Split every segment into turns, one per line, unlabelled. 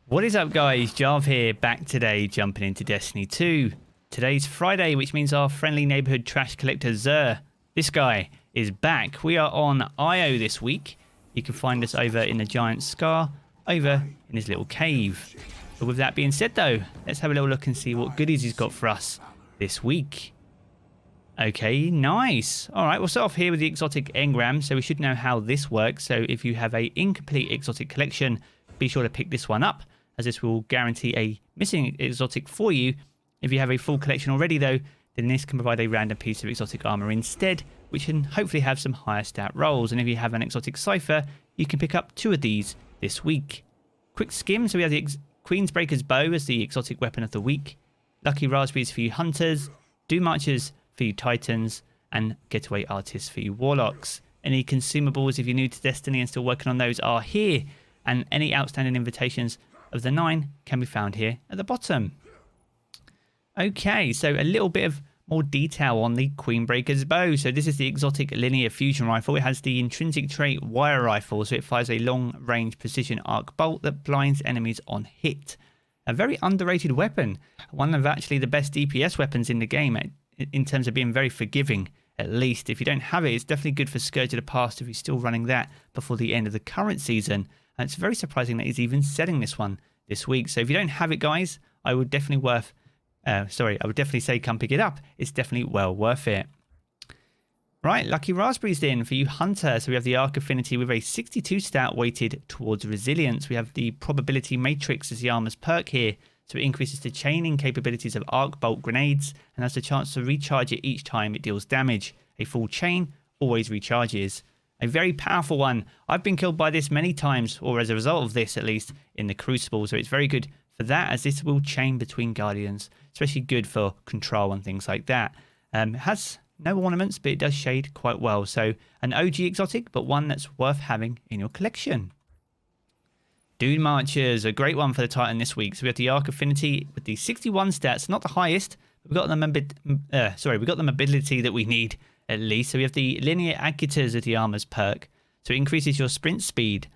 What is up, guys? Jarv here, back today, jumping into Destiny 2. Today's Friday, which means our friendly neighborhood trash collector Zer, this guy, is back. We are on IO this week. You can find us over in the Giant Scar, over in his little cave. But with that being said though, let's have a little look and see what goodies he's got for us this week. Okay, nice. Alright, we'll start off here with the exotic Engram, so we should know how this works. So if you have a incomplete exotic collection, be sure to pick this one up, as this will guarantee a missing exotic for you. If you have a full collection already though, then this can provide a random piece of exotic armor instead, which can hopefully have some higher stat rolls. And if you have an exotic cipher, you can pick up 2 of these this week. Quick skim, so we have the Queensbreaker's Bow as the exotic weapon of the week, Lucky Raspberries for you Hunters, Doom Archers for you Titans, and Getaway Artists for you Warlocks. Any consumables if you're new to Destiny and still working on those are here, and any outstanding invitations of the 9 can be found here at the bottom. Okay, so a little bit of more detail on the Queenbreaker's Bow. So this is the exotic linear fusion rifle. It has the intrinsic trait wire rifle, so it fires a long-range precision arc bolt that blinds enemies on hit. A very underrated weapon, one of actually the best DPS weapons in the game in terms of being very forgiving, at least. If you don't have it, it's definitely good for Scourge of the Past if you're still running that before the end of the current season. And it's very surprising that he's even selling this one this week. So if you don't have it, guys, I would definitely say come pick it up. It's definitely well worth it. Right, Lucky Raspberries then for you Hunter. So we have the Arc Affinity with a 62 stat weighted towards resilience. We have the Probability Matrix as the armor's perk here. So it increases the chaining capabilities of arc bolt grenades and has the chance to recharge it each time it deals damage. A full chain always recharges. A very powerful one. I've been killed by this many times, or as a result of this at least, in the Crucible. So it's very good for that, as this will chain between Guardians. Especially good for control and things like that. It has no ornaments, but it does shade quite well. So an OG exotic, but one that's worth having in your collection. Doom Archers, a great one for the Titan this week. So we have the Arc Affinity with the 61 stats, not the highest, but we've got the mobility that we need at least. So we have the Linear Agitators of the armor's perk. So it increases your sprint speed.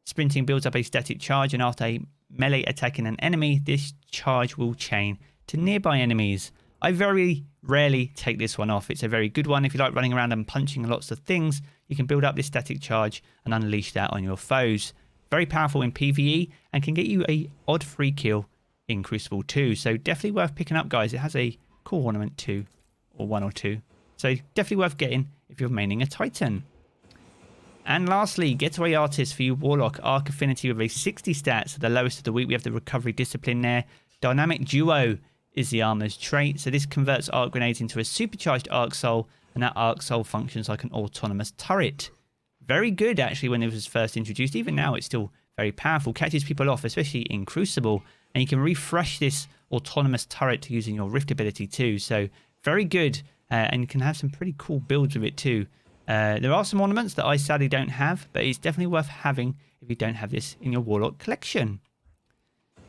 Sprinting builds up a static charge, and after a melee attacking an enemy, this charge will chain to nearby enemies. I very rarely take this one off. It's a very good one. If you like running around and punching lots of things, you can build up this static charge and unleash that on your foes. Very powerful in PvE and can get you a odd free kill in Crucible 2. So definitely worth picking up, guys. It has a cool ornament too, or 1 or 2. So definitely worth getting if you're maining a Titan. And lastly, Getaway Artists for you Warlock. Arc Affinity with a 60 stats, the lowest of the week. We have the Recovery Discipline there. Dynamic Duo is the armor's trait. So this converts arc grenades into a supercharged arc soul, and that arc soul functions like an autonomous turret. Very good actually when it was first introduced. Even now it's still very powerful. Catches people off, especially in Crucible. And you can refresh this autonomous turret using your Rift ability too. So very good. And you can have some pretty cool builds with it too. There are some ornaments that I sadly don't have, but it's definitely worth having if you don't have this in your Warlock collection.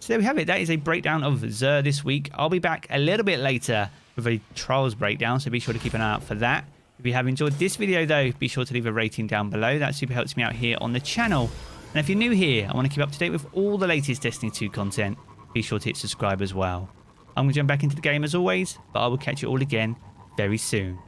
So there we have it. That is a breakdown of Zer this week. I'll be back a little bit later with a Trials breakdown, so be sure to keep an eye out for that. If you have enjoyed this video though, be sure to leave a rating down below. That super helps me out here on the channel. And if you're new here, I want to keep up to date with all the latest Destiny 2 content. Be sure to hit subscribe as well. I'm going to jump back into the game as always, but I will catch you all again very soon.